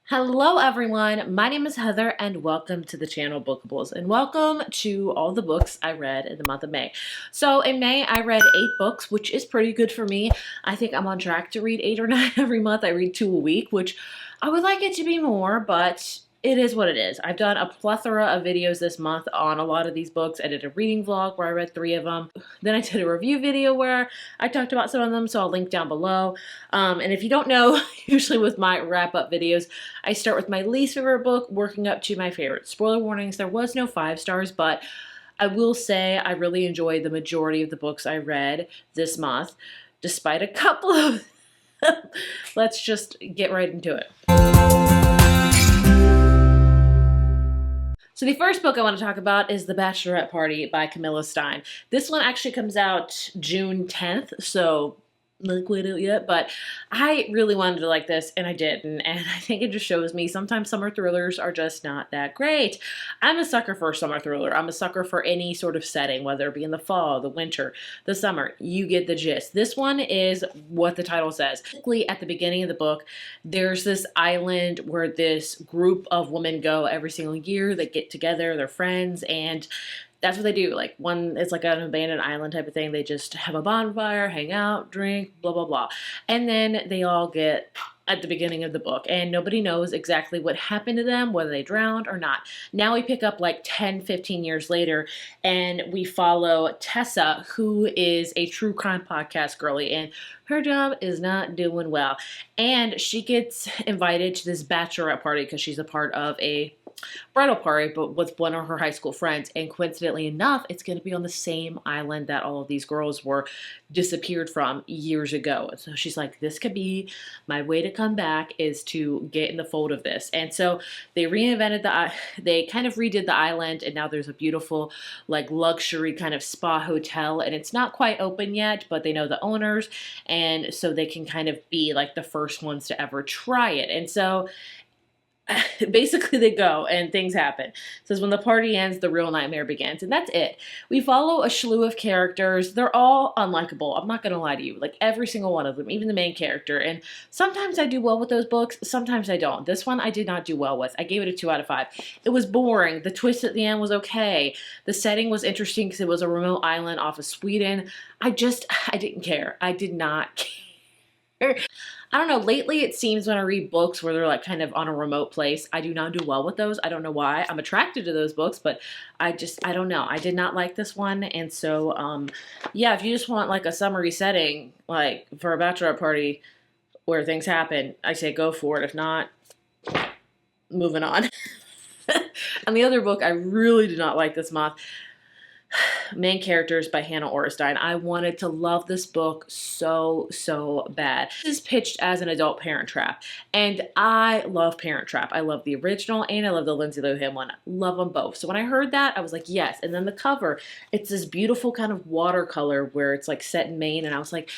Hello everyone, my name is Heather and welcome to the channel Bookables and welcome to all the books I read in the month of May. So in May I read 8 books, which is pretty good for me. I think I'm on track to read 8 or 9 every month. I read 2 a week, which I would like it to be more, but it is what it is. I've done a plethora of videos this month on a lot of these books. I did a reading vlog where I read 3 of them. Then I did a review video where I talked about some of them, so I'll link down below. And if you don't know, usually with my wrap-up videos, I start with my least favorite book, working up to my favorite. Spoiler warnings, there was no 5 stars, but I will say I really enjoyed the majority of the books I read this month, despite a couple of Let's just get right into it. So the first book I want to talk about is The Bachelorette Party by Camilla Stein. This one actually comes out June 10th, so not quite out yet, but I really wanted to like this and I didn't, and I think it just shows me sometimes summer thrillers are just not that great. I'm a sucker for a summer thriller. I'm a sucker for any sort of setting, whether it be in the fall, the winter, the summer. You get the gist. This one is what the title says. Basically, at the beginning of the book, there's this island where this group of women go every single year. They get together, they're friends, and that's what they do. Like it's like an abandoned island type of thing. They just have a bonfire, hang out, drink, blah, blah, blah. And then they all get at the beginning of the book and nobody knows exactly what happened to them, whether they drowned or not. Now we pick up like 10, 15 years later and we follow Tessa, who is a true crime podcast girly, and her job is not doing well. And she gets invited to this bachelorette party because she's a part of a bridal party, but with one of her high school friends, and coincidentally enough, it's going to be on the same island that all of these girls were disappeared from years ago. And so she's like, this could be my way to come back, is to get in the fold of this. And so they they kind of redid the island, and now there's a beautiful like luxury kind of spa hotel, and it's not quite open yet, but they know the owners, and so they can kind of be like the first ones to ever try it. And so basically they go and things happen. It says when the party ends, the real nightmare begins. And that's it. We follow a slew of characters. They're all unlikable. I'm not going to lie to you. Like every single one of them, even the main character. And sometimes I do well with those books. Sometimes I don't. This one I did not do well with. I gave it a 2 out of 5. It was boring. The twist at the end was okay. The setting was interesting because it was a remote island off of Sweden. I didn't care. I did not care. I don't know, lately it seems when I read books where they're like kind of on a remote place, I do not do well with those. I don't know why. I'm attracted to those books, but I don't know. I did not like this one. And so, yeah, if you just want like a summery setting, like for a bachelorette party where things happen, I say go for it. If not, moving on. And the other book I really did not like this month, Main Characters by Hannah Orestein. I wanted to love this book so bad. This is pitched as an adult Parent Trap, and I love Parent Trap. I love the original and I love the Lindsay Lohan one. Love them both. So when I heard that, I was like, yes. And then the cover, it's this beautiful kind of watercolor where it's like set in Maine, and I was like,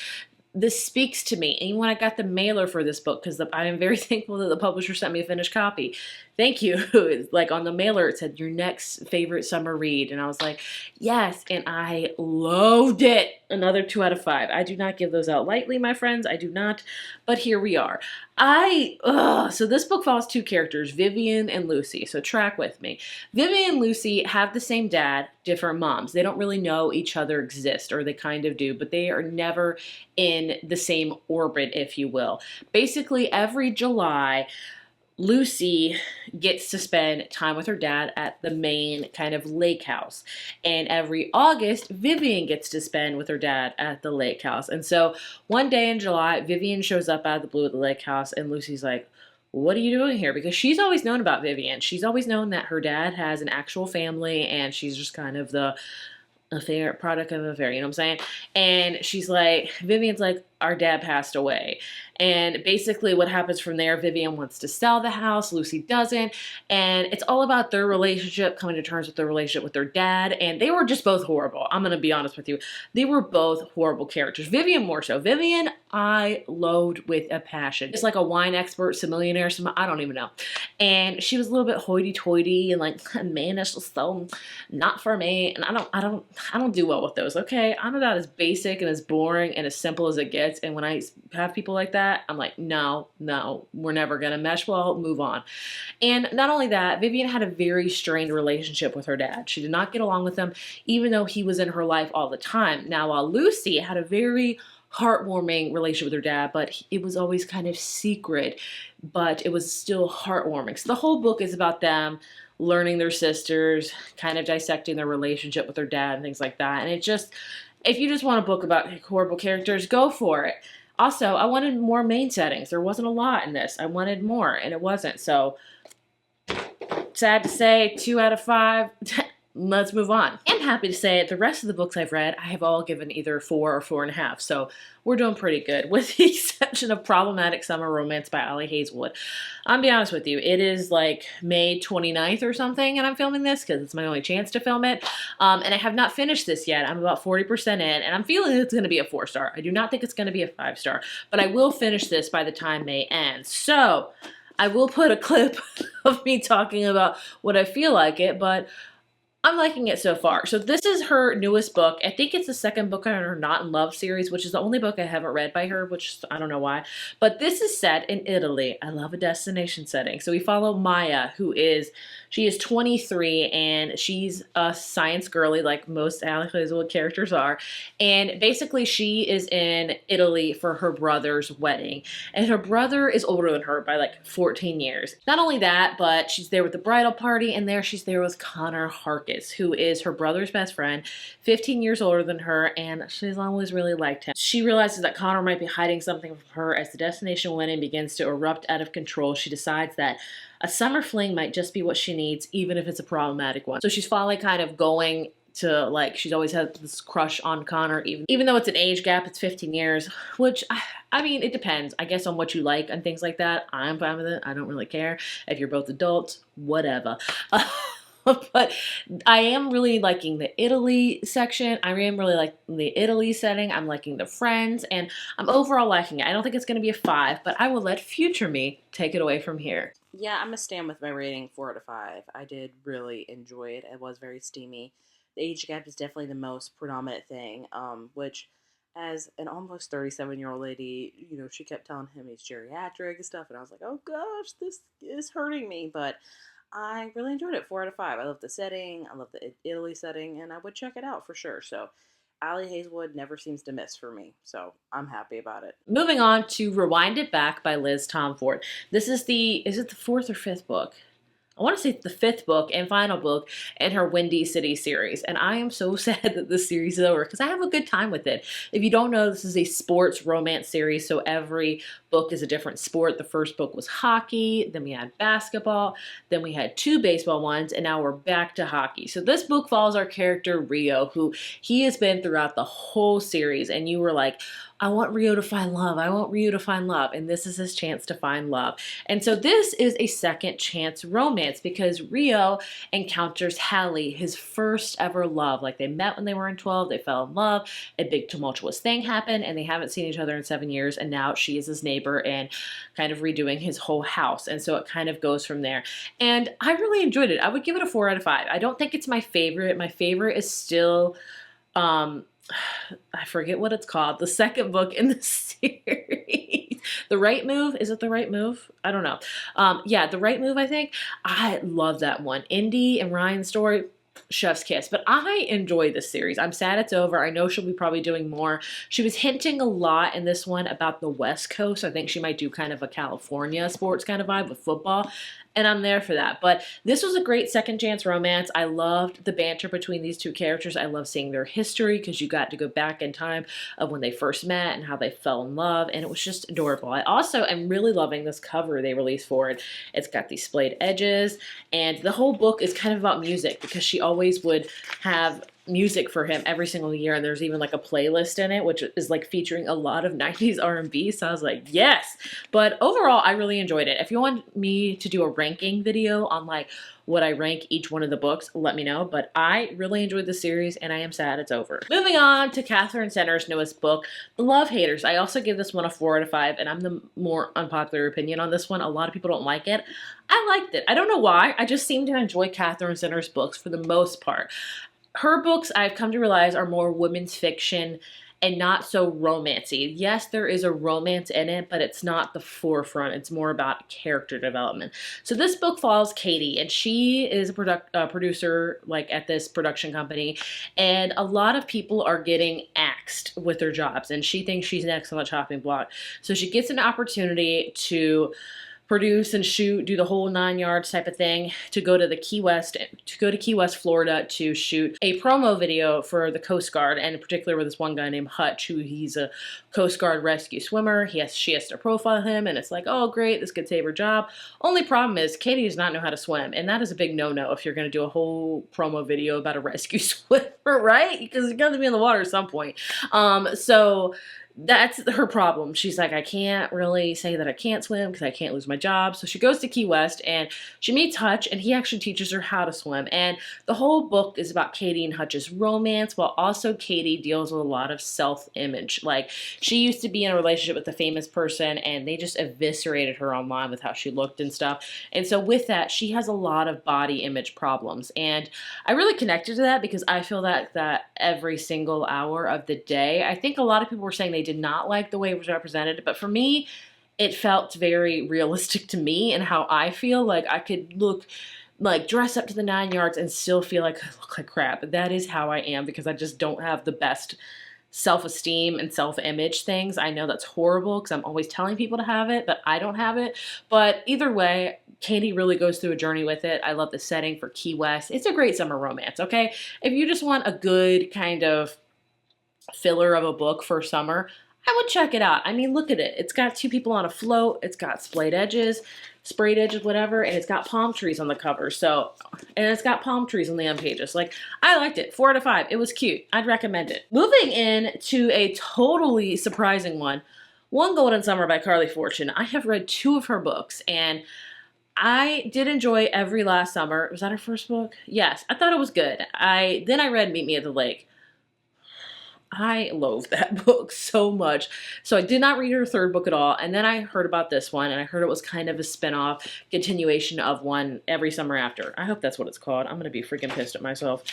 this speaks to me. And when I got the mailer for this book, because I am very thankful that the publisher sent me a finished copy. Thank you. Like on the mailer, it said your next favorite summer read. And I was like, yes. And I loved it. Another 2 out of 5. I do not give those out lightly, my friends. I do not. But here we are. So this book follows 2 characters, Vivian and Lucy. So track with me. Vivian and Lucy have the same dad, different moms. They don't really know each other exist, or they kind of do, but they are never in the same orbit, if you will. Basically, every July, Lucy gets to spend time with her dad at the main kind of lake house. And every August, Vivian gets to spend with her dad at the lake house. And so one day in July, Vivian shows up out of the blue at the lake house, and Lucy's like, what are you doing here? Because she's always known about Vivian. She's always known that her dad has an actual family, and she's just kind of the product of affair, you know what I'm saying? And she's like, Vivian's like, our dad passed away. And basically what happens from there, Vivian wants to sell the house, Lucy doesn't, and it's all about their relationship, coming to terms with their relationship with their dad, and they were just both horrible. I'm going to be honest with you. They were both horrible characters. Vivian more so. Vivian, I loathed with a passion. It's like a wine expert, millionaire, I don't even know. And she was a little bit hoity-toity and like, man, that's just so not for me. And I don't do well with those, okay? I'm about as basic and as boring and as simple as it gets. gets. And when I have people like that, I'm like, no, we're never going to mesh well, move on. And not only that, Vivian had a very strained relationship with her dad. She did not get along with him, even though he was in her life all the time. Now, while Lucy had a very heartwarming relationship with her dad, but it was always kind of secret, but it was still heartwarming. So the whole book is about them learning their sisters, kind of dissecting their relationship with their dad and things like that. And it just, if you just want a book about horrible characters, go for it. Also, I wanted more main settings. There wasn't a lot in this. I wanted more, and it wasn't. So, sad to say, 2 out of 5. Let's move on. I'm happy to say the rest of the books I've read, I have all given either 4 or 4.5. So we're doing pretty good, with the exception of Problematic Summer Romance by Ali Hazelwood. I'll be honest with you, it is like May 29th or something, and I'm filming this because it's my only chance to film it. And I have not finished this yet. I'm about 40% in, and I'm feeling it's going to be a 4-star. I do not think it's going to be a 5-star, but I will finish this by the time May ends. So I will put a clip of me talking about what I feel like it, but I'm liking it so far. So this is her newest book. I think it's the second book in her Not in Love series, which is the only book I haven't read by her, which I don't know why. But this is set in Italy. I love a destination setting. So we follow Maya, she is 23, and she's a science girly like most Ali Hazelwood characters are. And basically she is in Italy for her brother's wedding. And her brother is older than her by like 14 years. Not only that, but she's there with the bridal party, and she's there with Connor Harkis, who is her brother's best friend, 15 years older than her, and she's always really liked him. She realizes that Connor might be hiding something from her. As the destination wedding begins to erupt out of control, she decides that a summer fling might just be what she needs, even if it's a problematic one. So she's finally kind of going to, like, she's always had this crush on Connor, even though it's an age gap, it's 15 years, which, I mean, it depends, I guess, on what you like and things like that. I'm fine with it. I don't really care. If you're both adults, whatever. But I am really liking the Italy section. I am really liking the Italy setting. I'm liking the friends, and I'm overall liking it. I don't think it's going to be a 5, but I will let future me take it away from here. Yeah, I'm going to stand with my rating 4 out of 5. I did really enjoy it. It was very steamy. The age gap is definitely the most predominant thing, which, as an almost 37-year-old lady, you know, she kept telling him he's geriatric and stuff, and I was like, oh gosh, this is hurting me, but I really enjoyed it. 4 out of 5. I love the setting. I love the Italy setting, and I would check it out for sure. So Ali Hazelwood never seems to miss for me, so I'm happy about it. Moving on to Rewind It Back by Liz Tomfort. This is is it the 4th or 5th book? I want to say the 5th book and final book in her Windy City series. And I am so sad that this series is over because I have a good time with it. If you don't know, this is a sports romance series. So every book is a different sport. The first book was hockey. Then we had basketball. Then we had 2 baseball ones. And now we're back to hockey. So this book follows our character Rio, who he has been throughout the whole series. And you were like, I want Rio to find love. I want Rio to find love. And this is his chance to find love. And so this is a second chance romance because Rio encounters Hallie, his first ever love. Like, they met when they were in 12. They fell in love. A big tumultuous thing happened, and they haven't seen each other in 7 years. And now she is his neighbor and kind of redoing his whole house. And so it kind of goes from there. And I really enjoyed it. I would give it a 4 out of 5. I don't think it's my favorite. My favorite is still, I forget what it's called. The second book in the series. The Right Move? Is it The Right Move? I don't know. Yeah, The Right Move, I think. I love that one. Indy and Ryan's story, chef's kiss. But I enjoy this series. I'm sad it's over. I know she'll be probably doing more. She was hinting a lot in this one about the West Coast. I think she might do kind of a California sports kind of vibe with football. And I'm there for that. But this was a great second chance romance. I loved the banter between these two characters. I love seeing their history because you got to go back in time of when they first met and how they fell in love. And it was just adorable. I also am really loving this cover they released for it. It's got these splayed edges. And the whole book is kind of about music because she always would have music for him every single year, and there's even like a playlist in it which is like featuring a lot of 90s R&B, so I was like, yes. But overall, I really enjoyed it. If you want me to do a ranking video on like what I rank each one of the books, let me know. But I really enjoyed the series, and I am sad it's over. Moving on to Catherine Center's newest book, The Love Haters. I also give this one a 4 out of 5, and I'm the more unpopular opinion on this one. A lot of people don't like it. I liked it. I don't know why. I just seem to enjoy Catherine Center's books for the most part. Her books, I've come to realize, are more women's fiction and not so romancy. Yes, there is a romance in it, but it's not the forefront. It's more about character development. So this book follows Katie, and she is a producer like at this production company, and a lot of people are getting axed with their jobs, and she thinks she's next on the chopping block. So she gets an opportunity to produce and shoot, do the whole 9 yards type of thing, to go to Key West, Florida, to shoot a promo video for the Coast Guard, and in particular with this one guy named Hutch, who he's a Coast Guard rescue swimmer. She has to profile him, and it's like, oh great, this could save her job. Only problem is Katie does not know how to swim, and that is a big no-no if you're going to do a whole promo video about a rescue swimmer, right? Because you're going to be in the water at some point. So that's her problem. She's like, I can't really say that I can't swim because I can't lose my job. So she goes to Key West and she meets Hutch, and he actually teaches her how to swim. And the whole book is about Katie and Hutch's romance, while also Katie deals with a lot of self-image. Like, she used to be in a relationship with a famous person, and they just eviscerated her online with how she looked and stuff. And so with that, she has a lot of body image problems. And I really connected to that because I feel that every single hour of the day. I think a lot of people were saying they did not like the way it was represented, but for me, it felt very realistic to me and how I feel. Like, I could dress up to the 9 yards and still feel like I look like crap. That is how I am, because I just don't have the best self-esteem and self-image things. I know that's horrible because I'm always telling people to have it, but I don't have it. But either way, Katie really goes through a journey with it. I love the setting for Key West. It's a great summer romance, okay? If you just want a good kind of filler of a book for summer, I would check it out. I mean, look at it. It's got two people on a float. It's got sprayed edges, whatever, and it's got palm trees on the cover. So, and it's got palm trees on the end pages. Like, I liked it. 4 out of 5. It was cute. I'd recommend it. Moving in to a totally surprising one, One Golden Summer by Carly Fortune. I have read 2 of her books, and I did enjoy Every Last Summer. Was that her first book? Yes, I thought it was good. Then I read Meet Me at the Lake. I loathe that book so much. So I did not read her 3rd book at all. And then I heard about this one, and I heard it was kind of a spin-off continuation of one Every Summer After. I hope that's what it's called. I'm going to be freaking pissed at myself.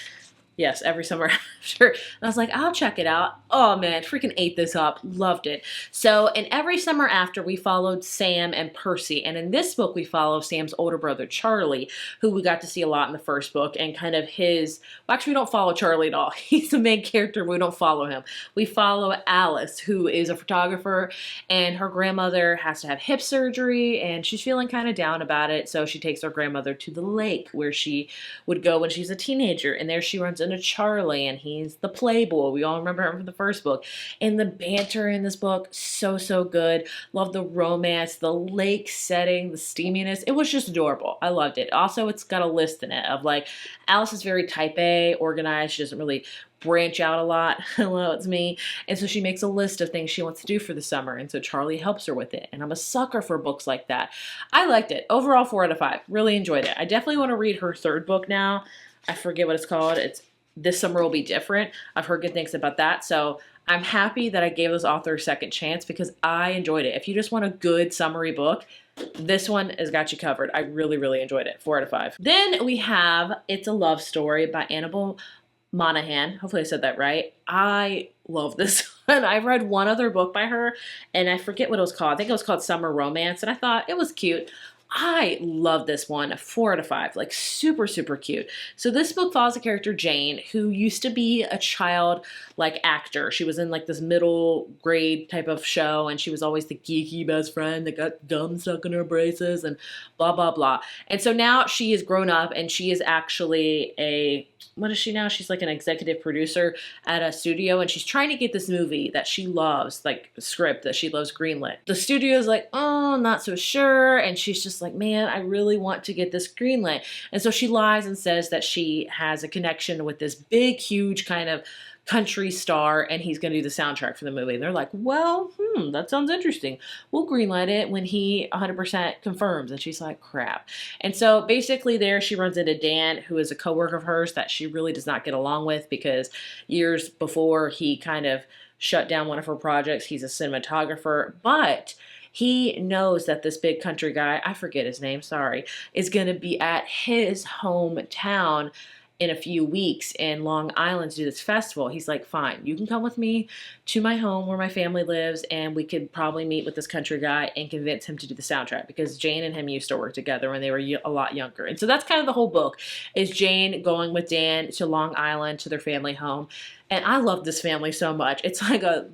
Yes, Every Summer After. And I was like, I'll check it out. Oh man, freaking ate this up. Loved it. So in Every Summer After, we followed Sam and Percy. And in this book, we follow Sam's older brother, Charlie, who we got to see a lot in the first book, and kind of his, well, actually we don't follow Charlie at all. He's the main character, but we don't follow him. We follow Alice, who is a photographer, and her grandmother has to have hip surgery, and she's feeling kind of down about it. So she takes her grandmother to the lake where she would go when she's a teenager. And there she runs into Charlie, and he's the playboy. We all remember him from the first book. And the banter in this book, so good. Love the romance, the lake setting, the steaminess. It was just adorable. I loved it. Also, it's got a list in it of, like, Alice is very type A, organized. She doesn't really branch out a lot. Hello, it's me. And so she makes a list of things she wants to do for the summer, and so Charlie helps her with it. And I'm a sucker for books like that. I liked it. Overall, 4 out of 5. Really enjoyed it. I definitely want to read her 3rd book now. I forget what it's called. It's This Summer Will Be Different. I've heard good things about that. So I'm happy that I gave this author a second chance because I enjoyed it. If you just want a good summary book, this one has got you covered. I really enjoyed it. 4 out of 5. Then we have It's a Love Story by Annabelle Monaghan. Hopefully I said that right. I love this one. I've read one other book by her, and I forget what it was called. I think it was called Summer Romance, and I thought it was cute. I love this one. 4 out of 5. Like, super cute. So this book follows the character Jane, who used to be a child, like, actor. She was in, like, this middle grade type of show, and she was always the geeky best friend that got gum stuck in her braces and blah. And so now she is grown up, and she is actually what is she now? She's like an executive producer at a studio, and she's trying to get this movie that she loves, like, script that she loves greenlit. The studio's like, oh, not so sure, and she's just like, man, I really want to get this greenlit. And so she lies and says that she has a connection with this big, huge kind of country star, and he's going to do the soundtrack for the movie. And they're like, well, that sounds interesting. We'll greenlight it when he 100% confirms. And she's like, crap. And so basically there she runs into Dan, who is a coworker of hers that she really does not get along with because years before he kind of shut down one of her projects. He's a cinematographer, but he knows that this big country guy, I forget his name, sorry, is going to be at his hometown in a few weeks in Long Island to do this festival. He's like, fine, you can come with me to my home where my family lives, and we could probably meet with this country guy and convince him to do the soundtrack, because Jane and him used to work together when they were a lot younger. And so that's kind of the whole book, is Jane going with Dan to Long Island to their family home. And I love this family so much. It's like a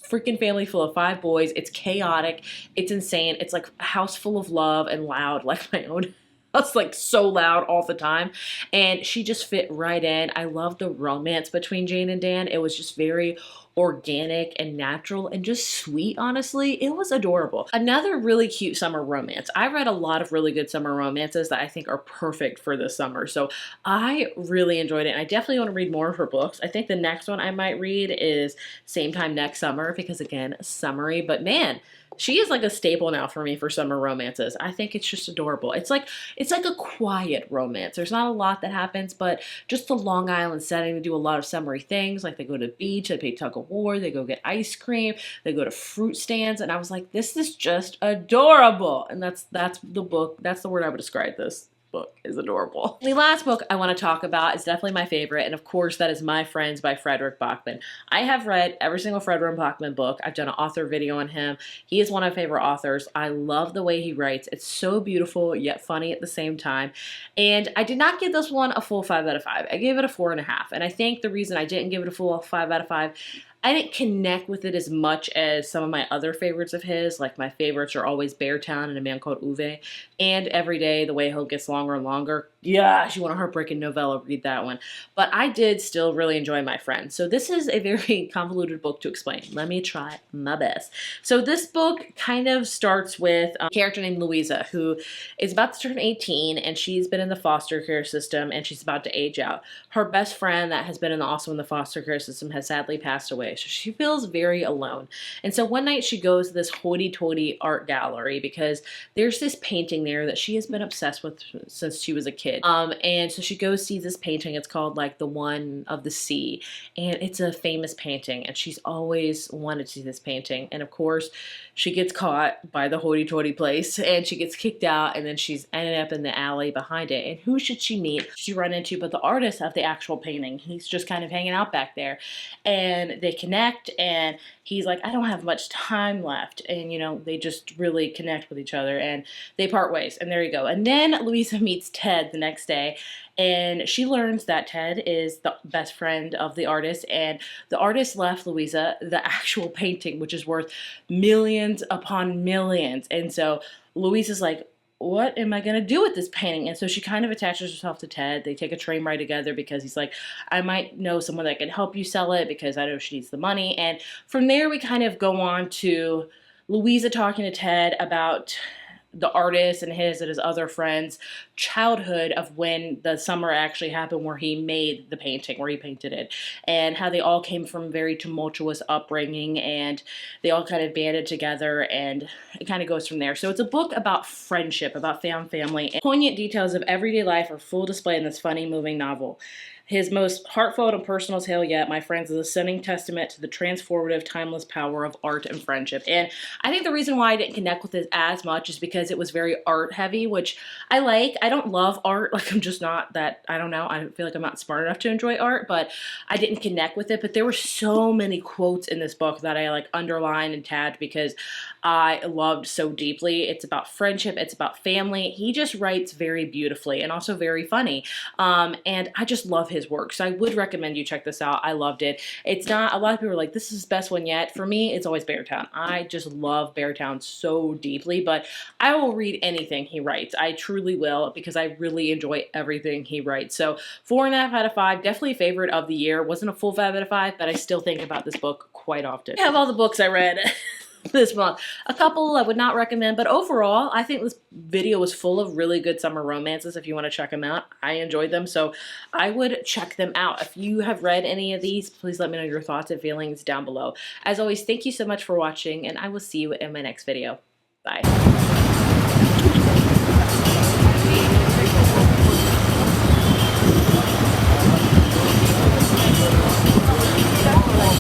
freaking family full of 5 boys. It's chaotic. It's insane. It's like a house full of love and loud, like my own house, like so loud all the time. And she just fit right in. I love the romance between Jane and Dan. It was just very organic and natural and just sweet, honestly. It was adorable. Another really cute summer romance. I read a lot of really good summer romances that I think are perfect for this summer. So I really enjoyed it. And I definitely want to read more of her books. I think the next one I might read is Same Time Next Summer, because again, summery, but man, she is like a staple now for me for summer romances. I think it's just adorable. It's like a quiet romance. There's not a lot that happens, but just the Long Island setting, they do a lot of summery things. Like they go to the beach, they play tug of war, they go get ice cream, they go to fruit stands, and I was like, this is just adorable. And that's the book. That's the word I would describe this book, is adorable. The last book I want to talk about is definitely my favorite, and of course that is My Friends by Frederick Bachman. I have read every single Frederick Bachman book. I've done an author video on him. He is one of my favorite authors. I love the way he writes. It's so beautiful yet funny at the same time. And I did not give this one a full 5 out of 5. I gave it a 4.5. And I think the reason I didn't give it a full 5 out of 5, I didn't connect with it as much as some of my other favorites of his. Like my favorites are always Beartown and A Man Called Uwe, and Every Day The Way Hope Gets Longer and Longer. Yeah, you want a heartbreaking novella, read that one. But I did still really enjoy My Friend. So this is a very convoluted book to explain. Let me try my best. So this book kind of starts with a character named Louisa, who is about to turn 18, and she's been in the foster care system, and she's about to age out. Her best friend that has been also in the foster care system has sadly passed away, so she feels very alone. And so one night she goes to this hoity-toity art gallery because there's this painting there that she has been obsessed with since she was a kid. And so she goes see this painting. It's called like The One of the Sea, and it's a famous painting, and she's always wanted to see this painting. And of course she gets caught by the hoity-toity place, and she gets kicked out, and then she's ended up in the alley behind it. And who should she meet? She run into but the artist of the actual painting. He's just kind of hanging out back there, and they connect, and he's like, I don't have much time left. And, you know, they just really connect with each other, and they part ways, and there you go. And then Louisa meets Ted the next day, and she learns that Ted is the best friend of the artist, and the artist left Louisa the actual painting, which is worth millions upon millions. And so Louisa's like, what am I going to do with this painting? And so she kind of attaches herself to Ted. They take a train ride together because he's like, I might know someone that can help you sell it because I know she needs the money. And from there, we kind of go on to Louisa talking to Ted about the artist and his other friends' childhood of when the summer actually happened where he made the painting, where he painted it, and how they all came from very tumultuous upbringing, and they all kind of banded together, and it kind of goes from there. So it's a book about friendship, about family, and poignant details of everyday life are full display in this funny, moving novel. His most heartfelt and personal tale yet, My Friends, is a stunning testament to the transformative, timeless power of art and friendship. And I think the reason why I didn't connect with it as much is because it was very art heavy, which I like. I don't love art. Like, I'm just not that, I don't know. I feel like I'm not smart enough to enjoy art, but I didn't connect with it. But there were so many quotes in this book that I like underlined and tagged because I loved so deeply. It's about friendship. It's about family. He just writes very beautifully and also very funny. And I just love his work. So I would recommend you check this out. I loved it. It's not, a lot of people are like, this is his best one yet. For me, it's always Beartown. I just love Beartown so deeply, but I will read anything he writes. I truly will, because I really enjoy everything he writes. So 4.5 out of 5, definitely favorite of the year. Wasn't a full 5 out of 5, but I still think about this book quite often. I have all the books I read this month. A couple I would not recommend, but overall, I think this video was full of really good summer romances. If you want to check them out, I enjoyed them, so I would check them out. If you have read any of these, please let me know your thoughts and feelings down below. As always, thank you so much for watching, and I will see you in my next video. Bye.